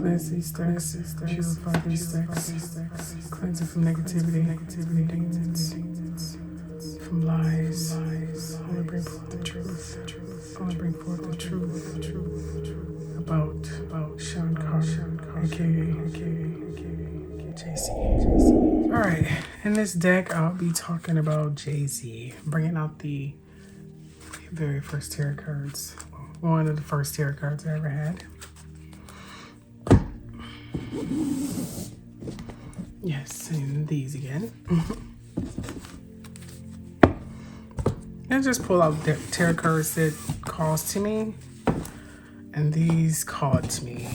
cleanse these decks, purify these decks, cleanse it from negativity, demons, from lies. I want to bring forth the truth. I want to bring forth the truth about Sean Carter, aka jayz. Alright, in this deck I'll be talking about jayz, bringing out the very first tarot cards. One of the first tarot cards I ever had. Yes, and these again. And just pull out the tarot cards that calls to me. And these called to me.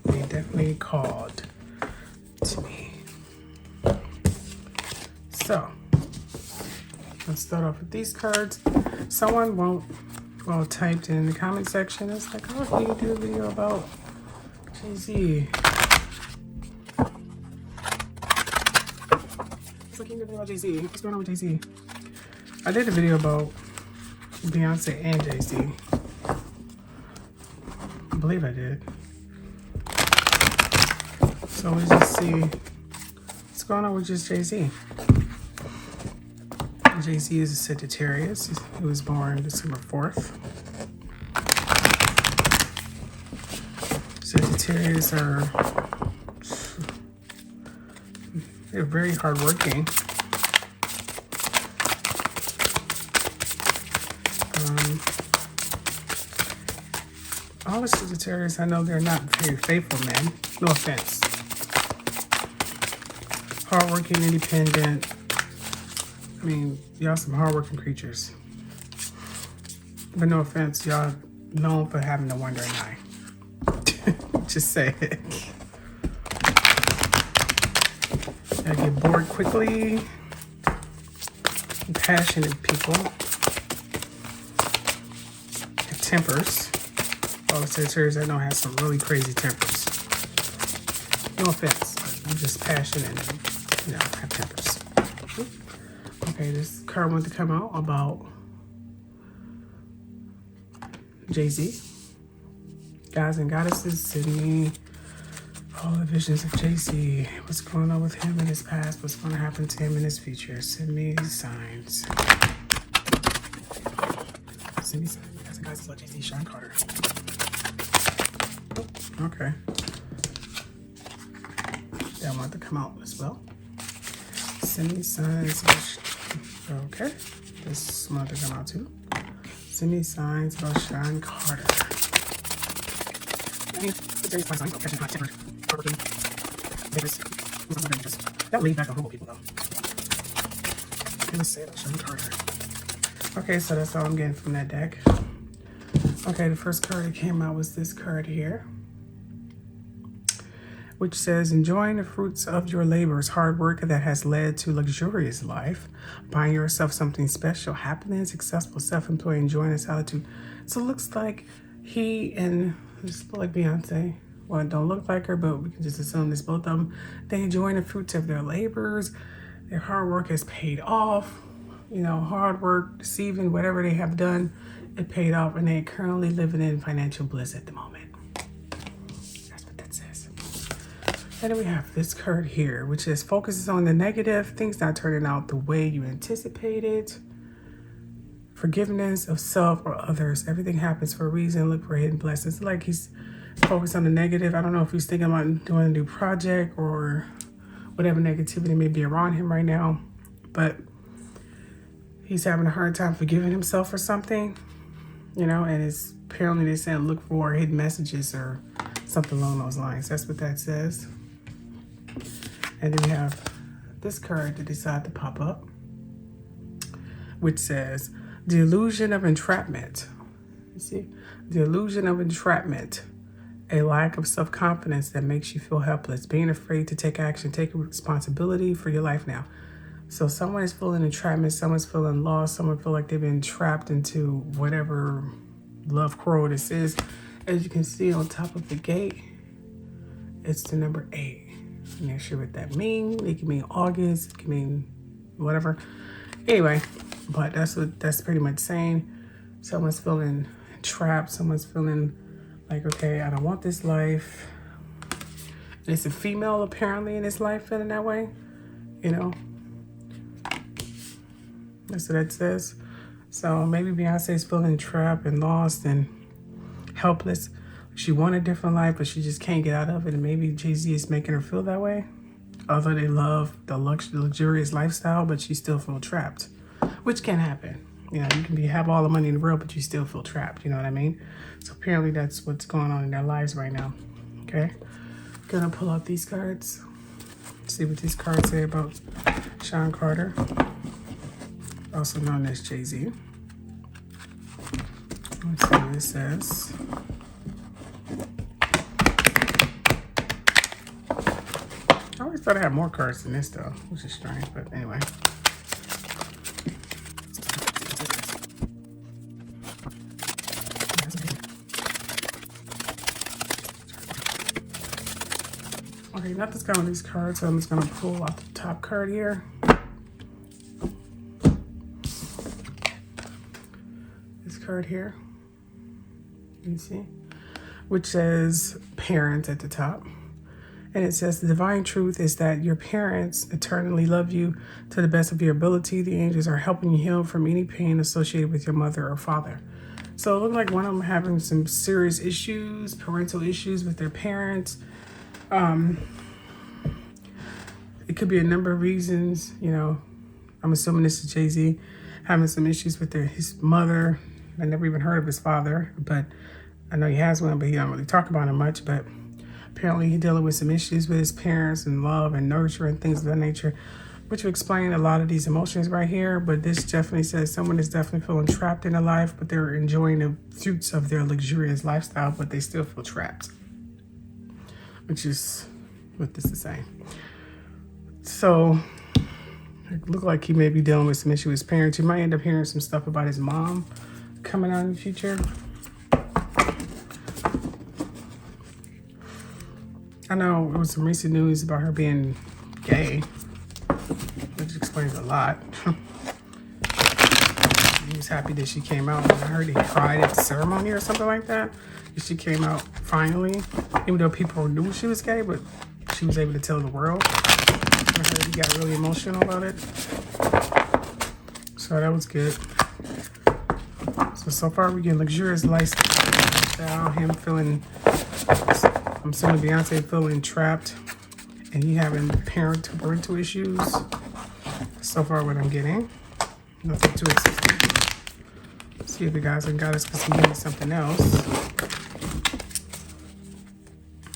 They definitely called to me. So, let's start off with these cards. Someone typed in the comment section. It's like, oh, can you do a video about jayz? It's like, can you do a video about jayz? What's going on with jayz? I did a video about Beyonce and jayz. I believe I did. So let's just see what's going on with just jayz. jayz is a Sagittarius. He was born December 4th. Sagittarius they're very hardworking. All the Sagittarius, I know they're not very faithful men. No offense. Hardworking, independent. I mean, y'all some hardworking creatures. But no offense, y'all known for having a wandering eye. Just say it. I get bored quickly. Passionate people. Tempers. All the Sagittarius I know has some really crazy tempers. No offense, but I'm just passionate and, have tempers. Okay, this card wanted to come out about jayz. Guys and goddesses, send me all the visions of jayz. What's going on with him in his past? What's going to happen to him in his future? Send me signs. Send me signs. Guys and goddesses, about jayz, Sean Carter. Okay. That wanted to come out as well. Send me signs. Okay. This wanted to come out too. Send me signs about Sean Carter. That leads back to humble people though. Let's say about Sean Carter. Okay, so that's all I'm getting from that deck. Okay, the first card that came out was this card here, which says, enjoying the fruits of your labors, hard work that has led to luxurious life, buying yourself something special, happiness, successful, self-employed, enjoying the solitude. So it looks like he and, just look like Beyonce. Well, it don't look like her, but we can just assume it's both of them. They enjoying the fruits of their labors. Their hard work has paid off. Hard work, deceiving, whatever they have done, it paid off, and they're currently living in financial bliss at the moment. That's what that says. And then we have this card here, which is focuses on the negative, things not turning out the way you anticipated. Forgiveness of self or others. Everything happens for a reason. Look for hidden blessings. Like he's focused on the negative. I don't know if he's thinking about doing a new project or whatever negativity may be around him right now, but he's having a hard time forgiving himself for something, and it's apparently they're saying look for hidden messages or something along those lines. That's what that says. And then we have this card that decided to pop up, which says the illusion of entrapment. You see, the illusion of entrapment, a lack of self-confidence that makes you feel helpless, being afraid to take action, take responsibility for your life now. So someone is feeling entrapment, someone's feeling lost, someone feel like they've been trapped into whatever love quarrel this is. As you can see on top of the gate, it's the number 8. I'm not sure what that means. It can mean August, it can mean whatever. Anyway, but that's what that's pretty much saying. Someone's feeling trapped, someone's feeling Like, okay, I don't want this life. And it's a female apparently in his life feeling that way, you know. That's what that says. So maybe Beyonce's feeling trapped and lost and helpless. She wanted a different life, but she just can't get out of it. And maybe Jay-Z is making her feel that way. Although they love the luxurious lifestyle, but she still feels trapped, which can happen. You know, you can have all the money in the world, but you still feel trapped. You know what I mean? So apparently that's what's going on in their lives right now. Okay. Gonna pull out these cards. See what these cards say about Sean Carter, also known as Jay-Z. Let's see what it says. I always thought I had more cards than this though, which is strange, but anyway. Okay, nothing's coming with these cards, so I'm just gonna pull out the top card here. This card here, you see, which says parents at the top. And it says the divine truth is that your parents eternally love you to the best of your ability. The angels are helping you heal from any pain associated with your mother or father. So it looked like one of them having some serious issues, parental issues with their parents. It could be a number of reasons, you know. I'm assuming this is Jay-Z having some issues with his mother. I never even heard of his father, but I know he has one, but he don't really talk about him much. But apparently he's dealing with some issues with his parents and love and nurture and things of that nature, which will explain a lot of these emotions right here. But this definitely says someone is definitely feeling trapped in their life, but they're enjoying the fruits of their luxurious lifestyle, but they still feel trapped, which is what this is saying. So it looked like he may be dealing with some issue with his parents. You might end up hearing some stuff about his mom coming out in the future. I know there was some recent news about her being gay, which explains a lot. He was happy that she came out. I heard he cried at the ceremony or something like that. She came out finally, even though people knew she was gay, but she was able to tell the world. I heard he got really emotional about it. So that was good. So far we get luxurious lifestyle, him feeling, I'm assuming Beyonce feeling trapped, and he having parental issues. So far what I'm getting. Nothing too exciting. See if the guys and goddess can give me something else.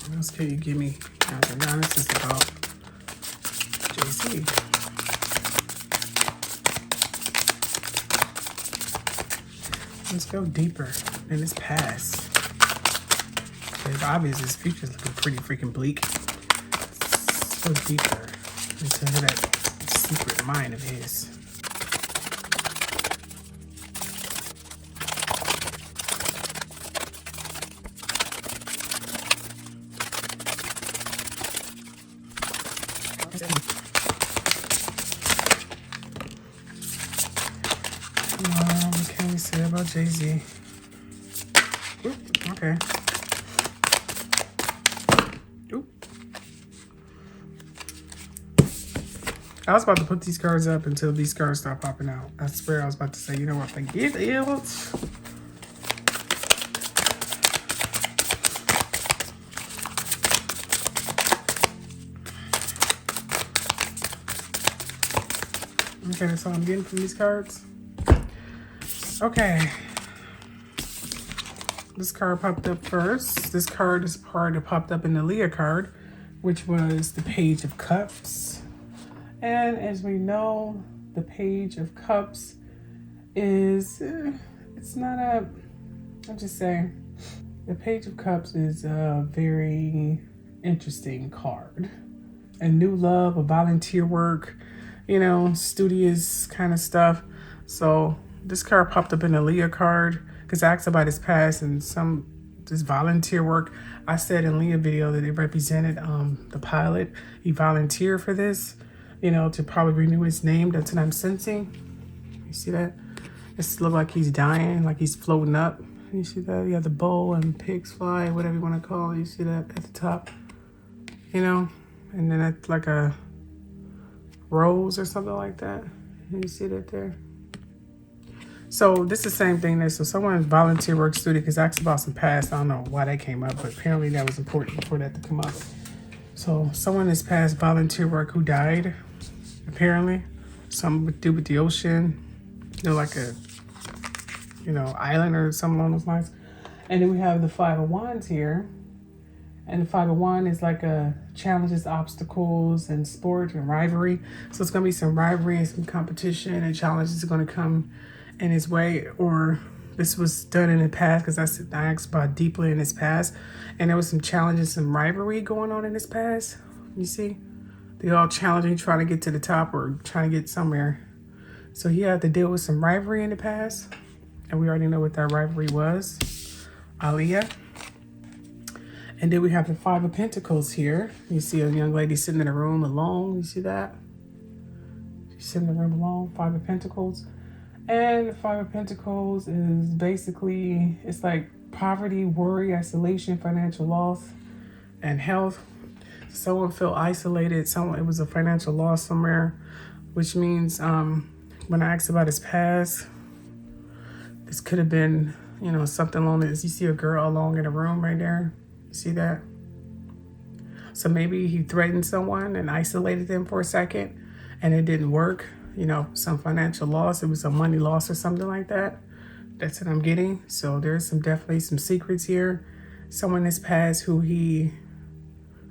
What else can you give me? Guys and goddess is about Jay-Z. Let's go deeper in his past. It's obvious his future's looking pretty freaking bleak. Let's go deeper into that secret mind of his. What can we say about Jay-Z? Okay. I was about to put these cards up until these cards start popping out. I swear I was about to say, you know what, forget it. Okay, that's all I'm getting from these cards. Okay. This card popped up first. This card is part that popped up in the Leah card, which was the Page of Cups. And as we know, the Page of Cups is, it's not a, I'm just saying, the Page of Cups is a very interesting card. A new love, a volunteer work, you know, studious kind of stuff. So this card popped up in the Leah card because I asked about his past and this volunteer work. I said in Leah video that it represented the pilot. He volunteered for this, you know, to probably renew his name. That's what I'm sensing. You see that? It looks like he's dying, like he's floating up You see that? You have the bowl and pigs fly, whatever you want to call it. You see that at the top, you know? And then that's like a rose or something like that. You see that there? So this is the same thing there. So someone's volunteer work student is asked about some past. I don't know why that came up, but apparently that was important for that to come up. So someone has passed volunteer work who died, apparently. Something to do with the ocean. You know, like a, you know, island or something along those lines. And then we have the Five of Wands here. And the Five of Wands is like a challenges, obstacles, and sport and rivalry. So it's going to be some rivalry and some competition and challenges are going to come in his way. Or this was done in the past because I asked about deeply in his past. And there was some challenges, some rivalry going on in his past. You see? They're all challenging, trying to get to the top or trying to get somewhere. So he had to deal with some rivalry in the past. And we already know what that rivalry was. Aliyah. And then we have the Five of Pentacles here. You see a young lady sitting in a room alone. You see that? She's sitting in the room alone. Five of Pentacles. And the Five of Pentacles is basically, it's like poverty, worry, isolation, financial loss, and health. Someone felt isolated. It was a financial loss somewhere, which means when I asked about his past, this could have been, you know, something along this. You see a girl alone in a room right there. You see that? So maybe he threatened someone and isolated them for a second and it didn't work. You know, some financial loss. It was a money loss or something like that. That's what I'm getting. So there's definitely some secrets here. Someone in his past who he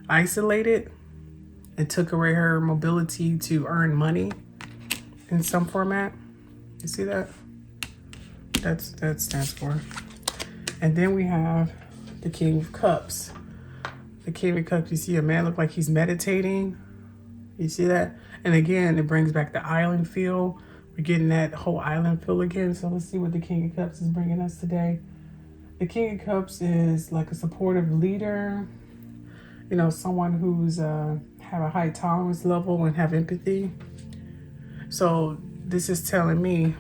isolated and took away her mobility to earn money in some format. You see that? That stands for. And then we have the King of Cups. The King of Cups, you see a man look like he's meditating. You see that? And again, it brings back the island feel. We're getting that whole island feel again. So let's see what the King of Cups is bringing us today. The King of Cups is like a supportive leader. You know, someone who's have a high tolerance level and have empathy. So this is telling me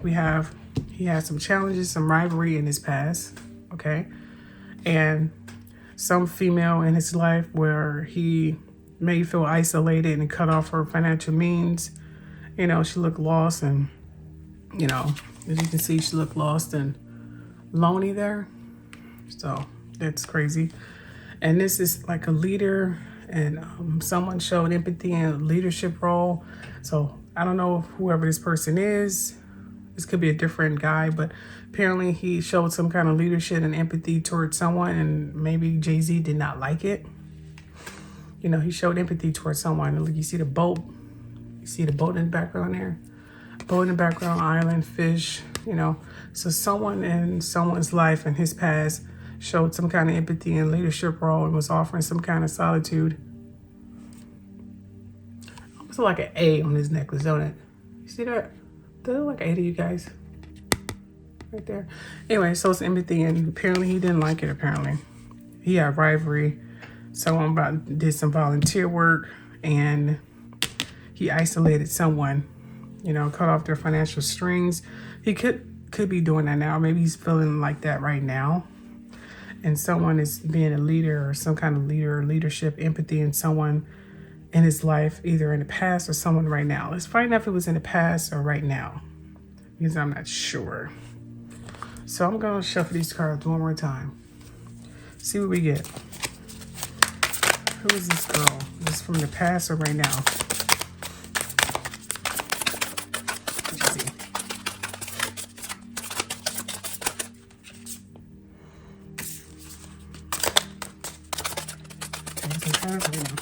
he has some challenges, some rivalry in his past, okay? And some female in his life where he may feel isolated and cut off her financial means. You know, she looked lost and, you know, as you can see, she looked lost and lonely there. So that's crazy. And this is like a leader and someone showed empathy and a leadership role. So I don't know whoever this person is. This could be a different guy, but apparently he showed some kind of leadership and empathy towards someone and maybe Jay-Z did not like it. You know, he showed empathy towards someone. Look, you see the boat. You see the boat in the background there. Boat in the background, island, fish, you know. So someone in someone's life in his past showed some kind of empathy and leadership role and was offering some kind of solitude. Almost like an A on his necklace, don't it? You see that? Does it look like A to you guys? Right there. Anyway, so it's empathy and apparently he didn't like it, apparently. He had rivalry. Someone did some volunteer work and he isolated someone, you know, cut off their financial strings. He could be doing that now. Maybe he's feeling like that right now. And someone is being a leader or some kind of leader or leadership, empathy in someone in his life, either in the past or someone right now. Let's find out if it was in the past or right now, because I'm not sure. So I'm going to shuffle these cards one more time. See what we get. Who is this girl? Is this from the past or right now? Let's see. Okay, some cards right now.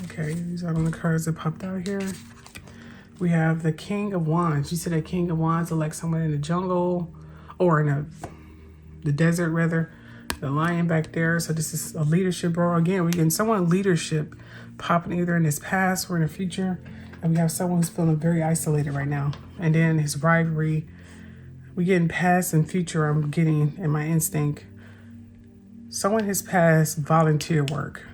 Okay, these are all the cards that popped out here. We have the King of Wands. You said the King of Wands are like someone in the jungle or in the desert, rather. The lion back there. So this is a leadership role. Again, we get someone leadership popping either in his past or in the future. And we have someone who's feeling very isolated right now. And then his rivalry We getting past and future. I'm getting in my instinct. Someone has passed volunteer work.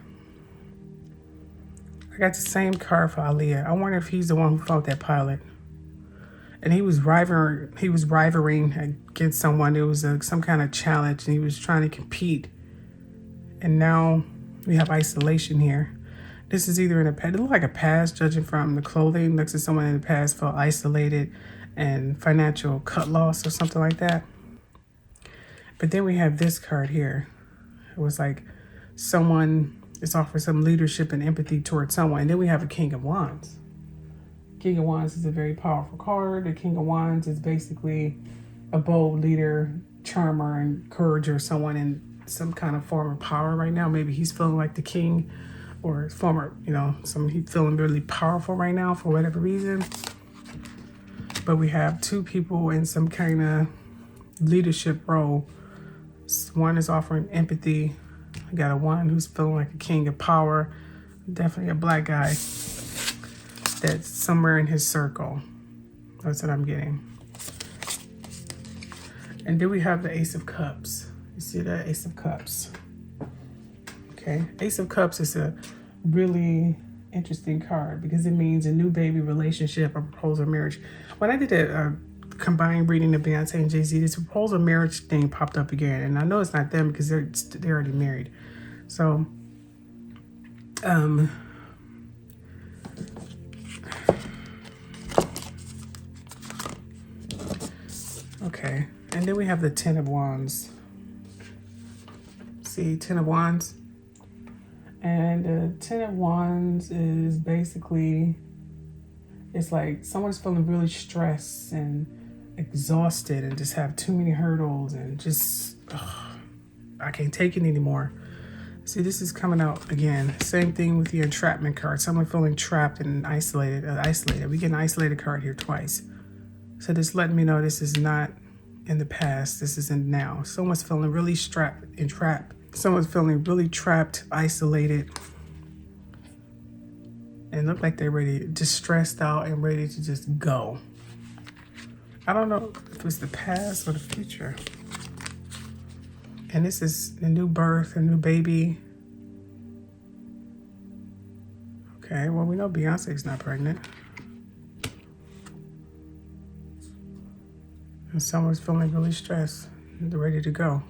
I got the same card for Aaliyah. I wonder if he's the one who fought that pilot. And he was rivaling against someone. It was some kind of challenge, and he was trying to compete. And now we have isolation here. This is either in a past. It looks like a past, judging from the clothing. Looks like someone in the past felt isolated and financial cut loss or something like that. But then we have this card here. It was like someone is offering some leadership and empathy towards someone. And then we have a King of Wands. King of Wands is a very powerful card. The King of Wands is basically a bold leader, charmer, encourager, someone in some kind of form of power right now. Maybe he's feeling like the king, or former, he's feeling really powerful right now for whatever reason. But we have two people in some kind of leadership role. One is offering empathy. I got a one who's feeling like a king of power. Definitely a black guy that's somewhere in his circle. That's what I'm getting. And then we have the Ace of Cups. You see that? Ace of Cups. Okay. Ace of Cups is a really interesting card because it means a new baby, relationship, a proposal, marriage. When I did a combined reading of Beyonce and Jay-Z, this proposal marriage thing popped up again. And I know it's not them because they're already married. So, okay. And then we have the Ten of Wands. See, Ten of Wands. And the Ten of Wands is basically, it's like someone's feeling really stressed and exhausted and just have too many hurdles and just, I can't take it anymore. See, this is coming out again. Same thing with the entrapment card. Someone feeling trapped and isolated. We get an isolated card here twice. So this letting me know this is not in the past. This is in now. Someone's feeling really strapped and trapped. Someone's feeling really trapped, isolated, and look like they're ready, just stressed out and ready to just go. I don't know if it's the past or the future. And this is a new birth, a new baby. Okay, well, we know Beyonce's not pregnant. And someone's feeling really stressed and they're ready to go.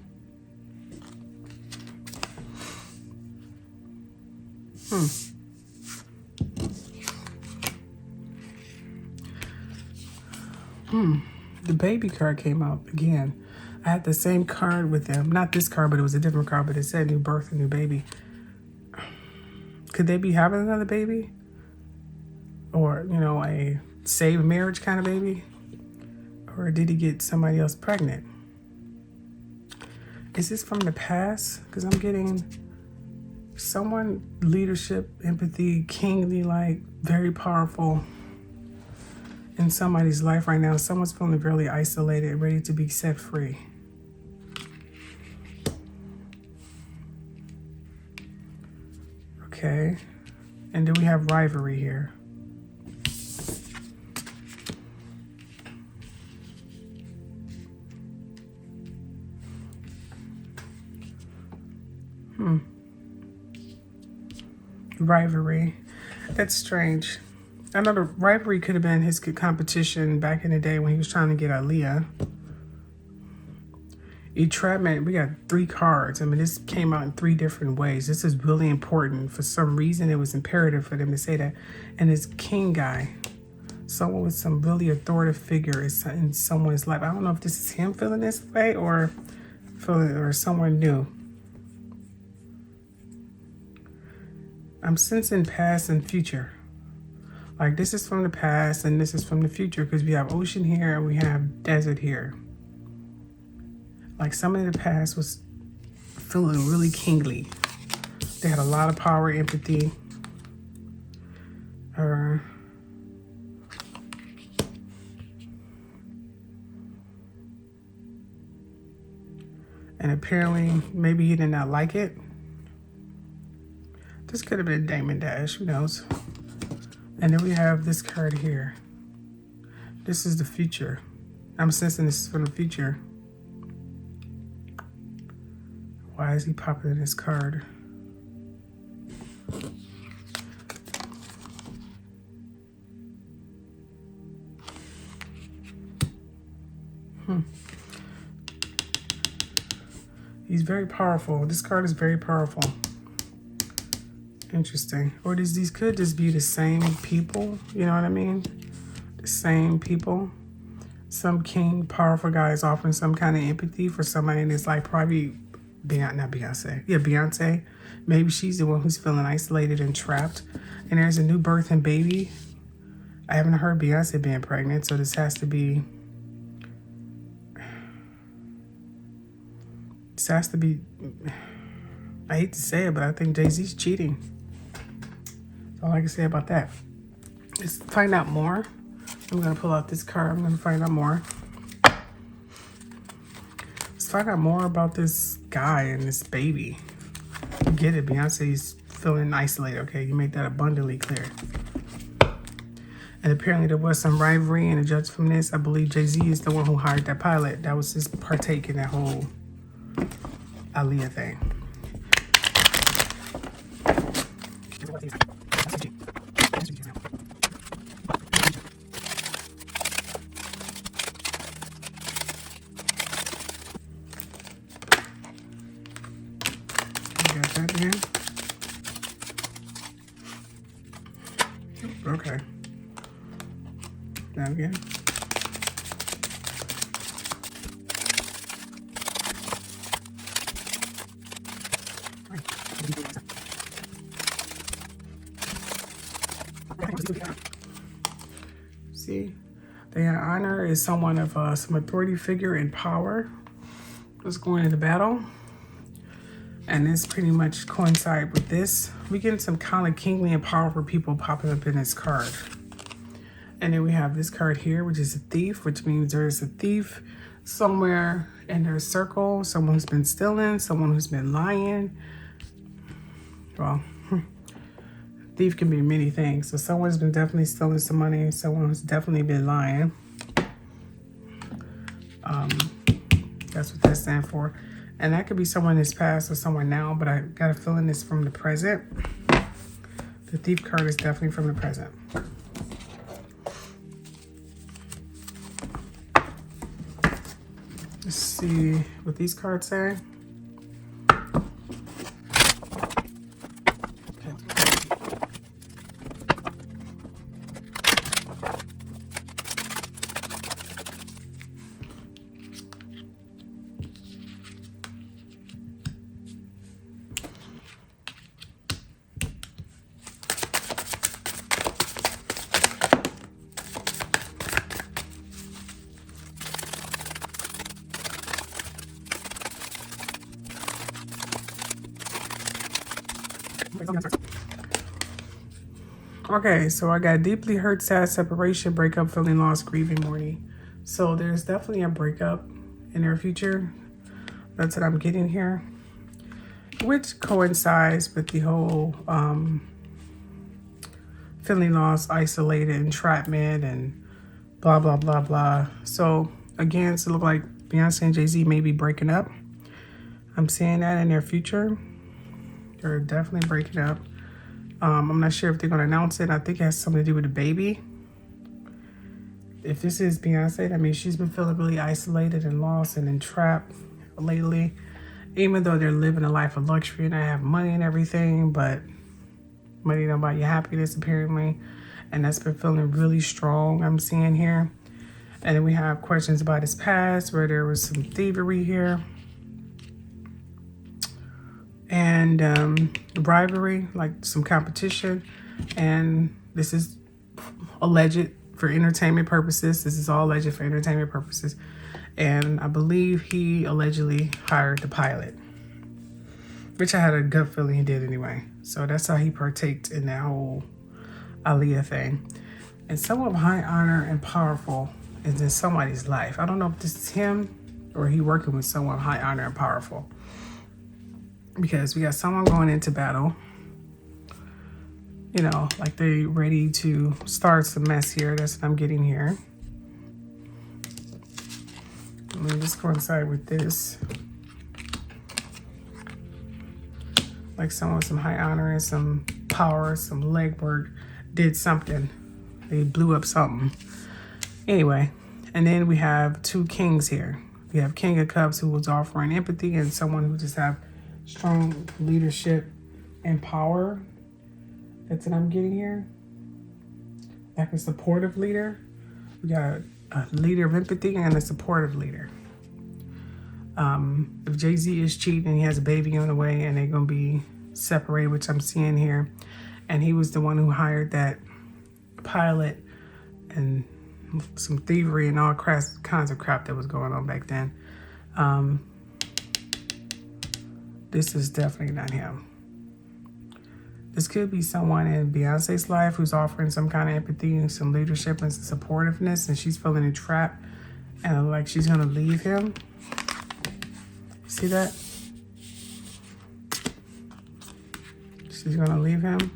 The baby card came out again. I had the same card with them. Not this card, but it was a different card, but it said new birth, a new baby. Could they be having another baby? Or, a saved marriage kind of baby? Or did he get somebody else pregnant? Is this from the past? Because I'm getting someone, leadership, empathy, kingly, like very powerful in somebody's life right now. Someone's feeling really isolated, ready to be set free. Okay. And then we have rivalry here. Rivalry. That's strange. I know the rivalry could have been his competition back in the day when he was trying to get Aaliyah. Entrapment, we got 3 cards. I mean, this came out in 3 different ways. This is really important. For some reason, it was imperative for them to say that. And this king guy, someone with some really authoritative figure in someone's life. I don't know if this is him feeling this way or someone new. I'm sensing past and future. Like this is from the past and this is from the future because we have ocean here and we have desert here. Like somebody in the past was feeling really kingly. They had a lot of power, empathy. And apparently maybe he did not like it. This could have been Damon Dash, who knows? And then we have this card here. This is the future. I'm sensing this is from the future. Why is he popping in his card? He's very powerful. This card is very powerful. Interesting. Or these could just be the same people. You know what I mean? The same people. Some king, powerful guy is offering some kind of empathy for somebody in his life. Probably not Beyonce. Yeah, Beyonce. Maybe she's the one who's feeling isolated and trapped. And there's a new birth and baby. I haven't heard Beyonce being pregnant, so this has to be... This has to be... I hate to say it, but I think Jay-Z's cheating. That's all I can say about that. Let's find out more. I'm going to pull out this card. I'm going to find out more. Let's find out more about this guy and this baby. You get it. Beyonce's feeling isolated. Okay, you make that abundantly clear. And apparently there was some rivalry, and a judge from this, I believe Jay-Z is the one who hired that pilot. That was his partake in that whole Aaliyah thing. Got that in. Okay. Down again. See, the honor is someone of some authority figure in power that's going into battle. And this pretty much coincide with this. We get some kind of kingly and powerful people popping up in this card. And then we have this card here, which is a thief, which means there's a thief somewhere in their circle, someone who's been stealing, someone who's been lying. Well, thief can be many things. So someone's been definitely stealing some money, someone who's definitely been lying. That's what that stands for. And that could be someone in his past or someone now, but I got a feeling it's from the present. The thief card is definitely from the present. Let's see what these cards say. Okay, so I got deeply hurt, sad, separation, breakup, feeling lost, grieving, mourning. So there's definitely a breakup in their future. That's what I'm getting here, which coincides with the whole feeling lost, isolated, entrapment, and blah, blah, blah, blah. So again, it's look like Beyonce and Jay-Z may be breaking up. I'm seeing that in their future. They're definitely breaking up. I'm not sure if they're going to announce it. I think it has something to do with the baby. If this is Beyonce, that means she's been feeling really isolated and lost and entrapped lately. Even though they're living a life of luxury and they have money and everything, but money don't buy you happiness apparently. And that's been feeling really strong, I'm seeing here. And then we have questions about his past, where there was some thievery here. And bribery, like some competition. And this is alleged for entertainment purposes. This is all alleged for entertainment purposes. And I believe he allegedly hired the pilot, which I had a gut feeling he did anyway. So that's how he partaked in that whole Aaliyah thing. And someone of high honor and powerful is in somebody's life. I don't know if this is him or he working with someone high honor and powerful. Because we got someone going into battle, you know, like they ready to start some mess here. That's what I'm getting here. Let me just coincide with this. Like someone with some high honor and some power, some legwork, did something. They blew up something. Anyway, and then we have two kings here. We have King of Cups, who was offering empathy, and someone who just have strong leadership and power. That's what I'm getting here. Like a supportive leader. We got a leader of empathy and a supportive leader. If Jay-Z is cheating and he has a baby on the way and they're going to be separated, which I'm seeing here, and he was the one who hired that pilot, and some thievery and all kinds of crap that was going on back then. This is definitely not him. This could be someone in Beyonce's life who's offering some kind of empathy and some leadership and some supportiveness, and she's feeling entrapped and like she's gonna leave him. See that? She's gonna leave him,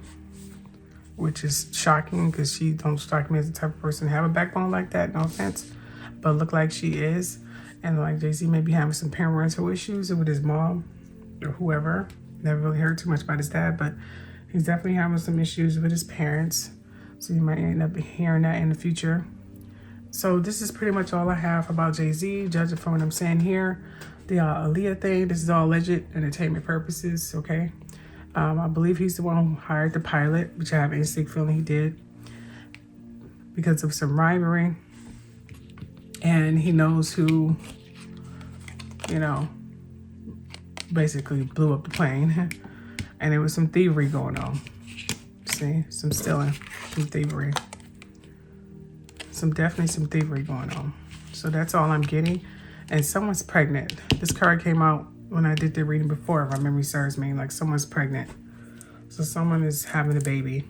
which is shocking because she don't strike me as the type of person to have a backbone like that, no offense, but look like she is. And like Jay-Z may be having some parental issues with his mom or whoever. Never really heard too much about his dad, but he's definitely having some issues with his parents. So you might end up hearing that in the future. So this is pretty much all I have about Jay-Z, judging from what I'm saying here. The Aaliyah thing, this is all alleged entertainment purposes, okay? I believe he's the one who hired the pilot, which I have an instinct feeling he did, because of some rivalry. And he knows who, you know, basically blew up the plane. And there was some thievery going on. See, some stealing, some thievery. Definitely some thievery going on. So that's all I'm getting. And someone's pregnant. This card came out when I did the reading before, if my memory serves me, like someone's pregnant. So someone is having a baby.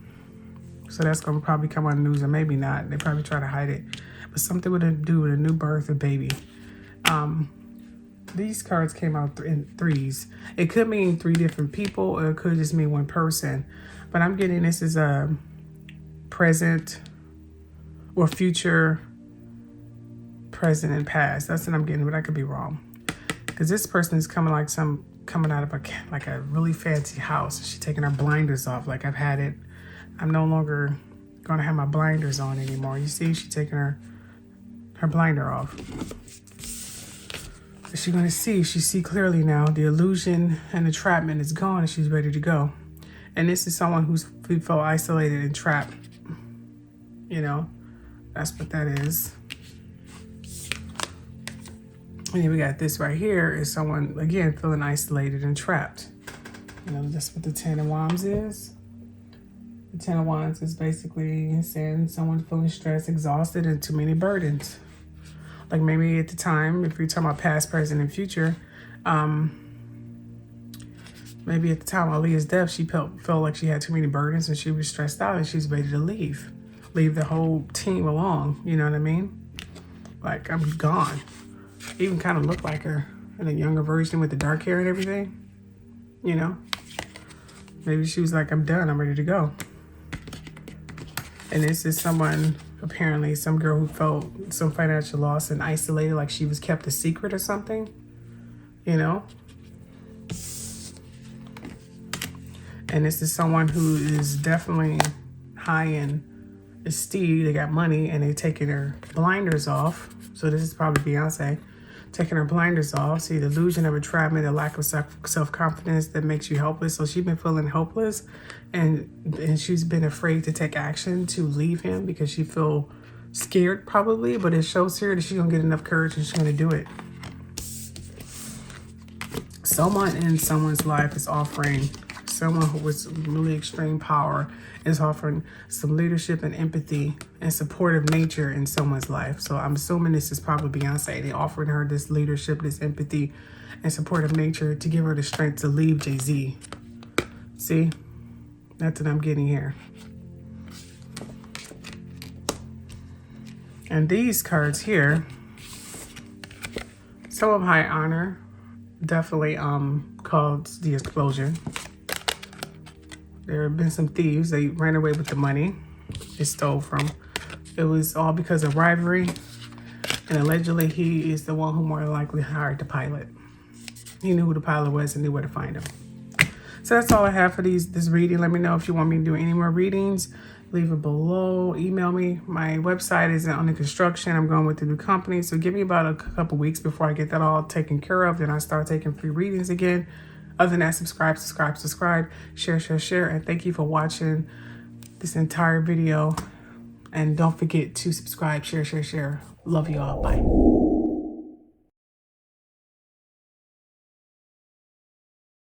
So that's going to probably come on the news, or maybe not. They probably try to hide it. But something to do with a new birth, a baby. These cards came out in threes. It could mean three different people, or it could just mean one person. But I'm getting this as a present or future, present and past. That's what I'm getting, but I could be wrong. Because this person is coming out of a really fancy house. She's taking her blinders off. Like, I've had it. I'm no longer going to have my blinders on anymore. You see, she's taking her blinder off. She's going to see. She see clearly now. The illusion and entrapment is gone, and she's ready to go. And this is someone who felt isolated and trapped. You know, that's what that is. And then we got this right here is someone, again, feeling isolated and trapped. You know, that's what the Ten of Wands is. The Ten of Wands is basically saying someone feeling stressed, exhausted, and too many burdens. Like maybe at the time, if you're talking about past, present, and future, maybe at the time of Aaliyah's death, she felt like she had too many burdens and she was stressed out and she's ready to leave the whole team along. You know what I mean? Like, I'm gone. Even kind of looked like her in a younger version with the dark hair and everything. You know? Maybe she was like, I'm done. I'm ready to go. And this is someone, apparently, some girl who felt some financial loss and isolated, like she was kept a secret or something. You know? And this is someone who is definitely high in esteem. They got money and they're taking their blinders off. So this is probably Beyonce taking her blinders off. See, the illusion of entrapment, the lack of self-confidence that makes you helpless. So she's been feeling helpless and she's been afraid to take action to leave him because she feel scared probably, but it shows here that she's gonna get enough courage and she's gonna do it. Someone in someone's life is offering, someone who was really extreme power is offering some leadership and empathy and supportive nature in someone's life. So I'm assuming this is probably Beyonce. They offered her this leadership, this empathy and supportive nature to give her the strength to leave Jay-Z. See, that's what I'm getting here. And these cards here, some of high honor, definitely caused the explosion. There have been some thieves. They ran away with the money they stole from. It was all because of rivalry. And allegedly, he is the one who more than likely hired the pilot. He knew who the pilot was and knew where to find him. So that's all I have for this reading. Let me know if you want me to do any more readings. Leave it below. Email me. My website is under construction. I'm going with the new company. So give me about a couple weeks before I get that all taken care of. Then I start taking free readings again. Other than that, subscribe, share. And thank you for watching this entire video. And don't forget to subscribe, share. Love you all. Bye.